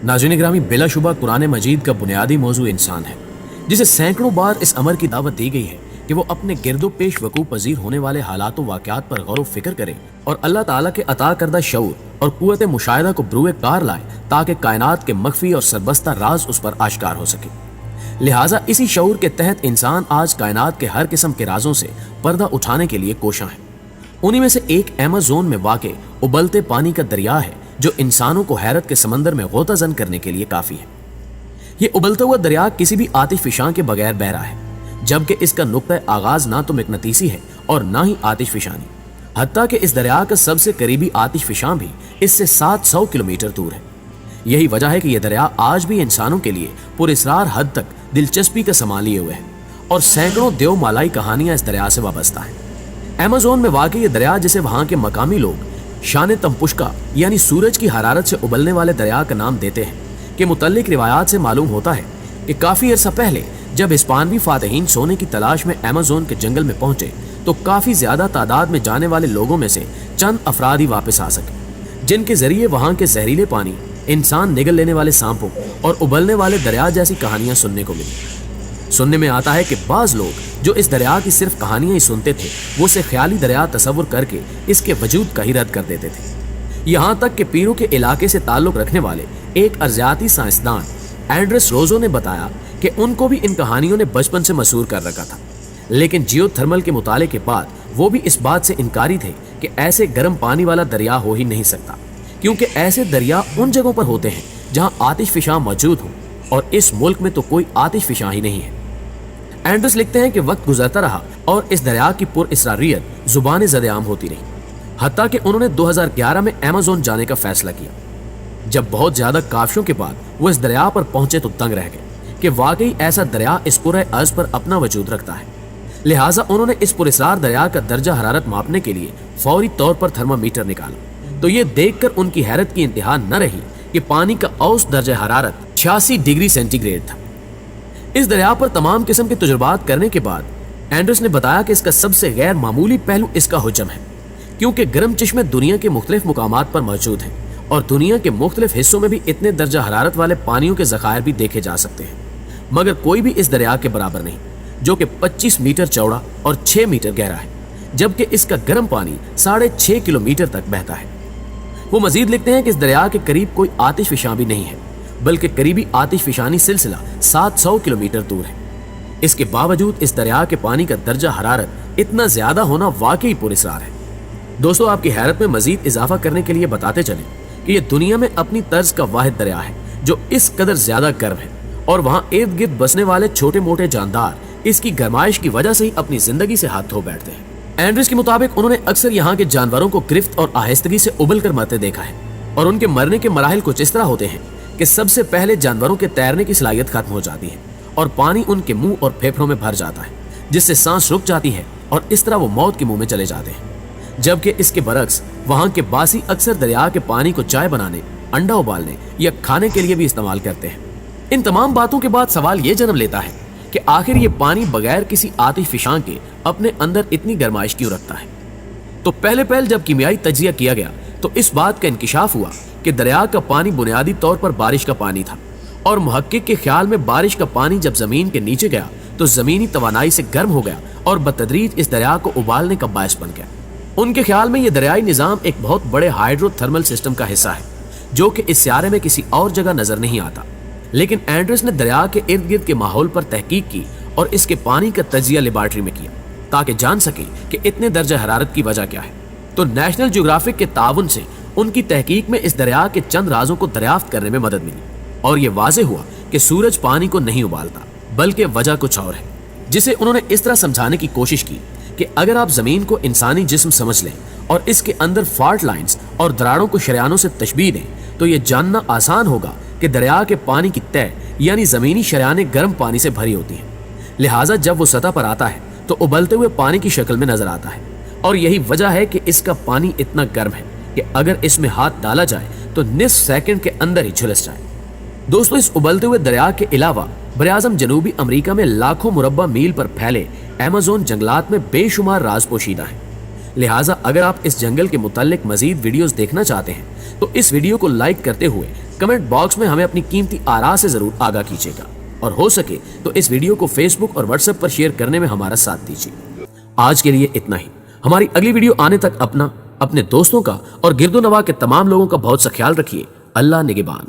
नाज़रीन ग्रामी, बिलाशुबा कुरान मजीद का बुनियादी मौजू इंसान है, जिसे सैकड़ों बार इस अमर की दावत दी गई है कि वो अपने गिरदो पेश वकू पजीर होने वाले हालात व वाक़यात पर गौर फिक्र करे और अल्लाह ताला के अता करदा शऊर और कुव्वत मुशाहिदा को ब्रुए कार लाए, ताकि कायनात के मख्फी और सरबस्ता राज उस पर आश्कार हो सके। लिहाजा इसी शऊर के तहत इंसान आज कायनात के हर किस्म के राजों से पर्दा उठाने के लिए कोशां है। उन्हीं में से एक अमेज़न में वाक़े उबलते पानी का दरिया है, जो इंसानों को हैरत के समंदर में गोताजन करने के लिए काफी है। ये उबलता हुआ दरिया किसी भी आतिशफिशां के बगैर बह रहा है, जबकि इसका नुक्ता आगाज ना तो मकनतीसी है और ना ही आतिशफिशानी। हत्ता कि इस दरिया का सबसे करीबी आतिशफिशां भी इससे 700 किलोमीटर दूर है। यही वजह है कि यह दरिया आज भी इंसानों के लिए पुरस्रार हद तक दिलचस्पी का समा लिए हुए है और सैकड़ों देव मालाई कहानियां इस दरिया से वाबस्ता है। अमेज़न में वाक़ ये दरिया, जिसे वहां के मकामी लोग शान तमपुष्का यानी सूरज की हरारत से उबलने वाले दरिया का नाम देते हैं, के मुतल्लिक रिवायात से मालूम होता है कि काफी अरसा पहले जब हिस्पानवी फातहीन सोने की तलाश में अमेज़न के जंगल में पहुंचे, तो काफी ज्यादा तादाद में जाने वाले लोगों में से चंद अफराद ही वापस आ सके, जिनके जरिए वहां के जहरीले पानी, इंसान निगल लेने वाले सांपों और उबलने वाले दरिया जैसी कहानियां सुनने को मिली। सुनने में आता है कि बाज लोग जो इस दरिया की सिर्फ कहानियां ही सुनते थे, वो उसे ख्याली दरिया तस्वुर करके इसके वजूद का ही रद्द कर देते थे। यहाँ तक कि पीरू के इलाके से ताल्लुक रखने वाले एक अर्जियाती साइंसदान एंड्रेस रोजो ने बताया कि उनको भी इन कहानियों ने बचपन से मशहूर कर रखा था, लेकिन जियोथर्मल के मुताले के बाद वो भी इस बात से इनकारी थे कि ऐसे गर्म पानी वाला दरिया हो ही नहीं सकता, क्योंकि ऐसे दरिया उन जगहों पर होते हैं जहाँ आतिशफिशां मौजूद हों, और इस मुल्क में तो कोई आतिशफिशां ही नहीं है। एंड्रस लिखते हैं कि वक्त गुजरता रहा और इस दरिया की पुरअसरारियत जुबान ज़द-ए-आम होती रही, हत्ता कि उन्होंने 2011 में अमेज़न जाने का फैसला किया। जब बहुत ज्यादा काफिशों के बाद वो इस दरिया पर पहुंचे तो दंग रह गए कि वाकई ऐसा दरिया इस पूरे अर्ज पर अपना वजूद रखता है। लिहाजा उन्होंने इस पुरस्रार दरिया का दर्जा हरारत मापने के लिए फौरी तौर पर थर्मामीटर निकाला, तो ये देखकर उनकी हैरत की इंतहा न रही कि पानी का औसत दर्जा हरारत 86 डिग्री सेंटीग्रेड था। इस दरिया पर तमाम किस्म के तजुर्बात करने के बाद एंड्रस ने बताया कि इसका सबसे गैर मामूली पहलू इसका हुज्जम है, क्योंकि गर्म चश्मे दुनिया के मुख्तलिफ मुकामात पर मौजूद हैं और दुनिया के मुख्तलिफ हिस्सों में भी इतने दर्जा हरारत वाले पानियों के ज़खायर भी देखे जा सकते हैं, मगर कोई भी इस दरिया के बराबर नहीं, जो कि 25 मीटर चौड़ा और 6 मीटर गहरा है, जबकि इसका गर्म पानी 6.5 किलोमीटर तक बहता है। वो मजीद लिखते हैं कि इस दरिया के करीब कोई आतिशफिशां भी नहीं है, बल्कि करीबी आतिशफिशानी सिलसिला 700 किलोमीटर दूर है। इसके बावजूद इस दरिया के पानी का दर्जा हरारत इतना ज्यादा होना वाकई पुरअसरार है। दोस्तों, आपकी हैरत में मजीद इजाफा करने के लिए बताते चलें कि यह दुनिया में अपनी तर्ज का वाहिद दरिया है जो इस कदर ज्यादा गर्म है, और वहाँ इर्द गिर्द बसने वाले छोटे मोटे जानदार इसकी गरमाइश की वजह से ही अपनी जिंदगी से हाथ धो बैठते हैं। एंड्रस के मुताबिक उन्होंने अक्सर यहाँ के जानवरों को गिरफ्त और आहिस्तगी से उबल कर मरते देखा है, और उनके मरने के मराहिल कुछ इस तरह होते हैं कि सबसे पहले जानवरों के तैरने की सलाहियत खत्म हो जाती है और पानी उनके मुंह और फेफड़ों में भर जाता है, जिससे सांस रुक जाती है और इस तरह वो मौत के मुंह में चले जाते हैं। जबकि इसके बरक्स वहाँ के बासी अक्सर दरिया के पानी को चाय बनाने, अंडा उबालने या खाने के लिए भी इस्तेमाल करते हैं। इन तमाम बातों के बाद सवाल ये जन्म लेता है कि आखिर ये पानी बगैर किसी आतिशफिशां के अपने अंदर इतनी गरमाइश क्यों रखता है। तो पहले जब कीमियाई तज्जिया किया गया तो इस बात का इंकिशाफ हुआ कि दरिया का पानी बुनियादी तौर पर बारिश का पानी था, और मुहक्किक के ख्याल में बारिश का पानी जब जमीन के नीचे गया तो जमीनी तवानाई से गर्म हो गया और बतदरीज इस दरिया को उबालने का बायस बन गया। उनके ख्याल में यह दरियाई निजाम एक बहुत बड़े हाइड्रोथर्मल सिस्टम का हिस्सा है, जो कि इस सियारे में किसी और जगह नजर नहीं आता। लेकिन एंड्रस ने दरिया के इर्द गिर्द के माहौल पर तहकीक की और इसके पानी का तजिया लेबॉर्ट्री में किया, ताकि जान सके कि इतने दर्जा हरारत की वजह क्या है। तो नेशनल ज्योग्राफिक के ताउन से उनकी तहकीक में इस दरिया के चंद राजों को दरियाफ्त करने में मदद मिली, और ये वाज़ेह हुआ कि सूरज पानी को नहीं उबालता, बल्कि वजह कुछ और है, जिसे उन्होंने इस तरह समझाने की कोशिश की कि अगर आप जमीन को इंसानी जिस्म समझ लें और इसके अंदर फॉल्ट लाइंस और दरारों को शरियानों से तशबीह दें, तो ये जानना आसान होगा कि दरिया के पानी की तह यानी जमीनी शरियानें गर्म पानी से भरी होती हैं। लिहाजा जब वो सतह पर आता है तो उबलते हुए पानी की शक्ल में नजर आता है, और यही वजह है कि इसका पानी इतना गर्म है कि अगर इसमें हाथ डाला जाए तो निस्फ सेकंड के अंदर ही झुलस जाए। दोस्तों, इस उबलते हुए दरिया के अलावा बराज़म जनूबी अमेरिका में लाखों मुरब्बा मील पर फैले अमेज़न जंगलात में बेशुमार राज पोशीदा हैं। लिहाजा अगर आप इस जंगल के मुताल्लिक मजीद वीडियोस देखना चाहते हैं तो इस वीडियो को लाइक करते हुए کمنٹ باکس میں ہمیں اپنی قیمتی آراء سے ضرور آگاہ کیجیے گا، اور ہو سکے تو اس ویڈیو کو فیس بک اور واٹس ایپ پر شیئر کرنے میں ہمارا ساتھ دیجیے۔ آج کے لیے اتنا ہی۔ ہماری اگلی ویڈیو آنے تک اپنا، اپنے دوستوں کا اور گرد و نواح کے تمام لوگوں کا بہت سا خیال رکھیے۔ اللہ نگہبان۔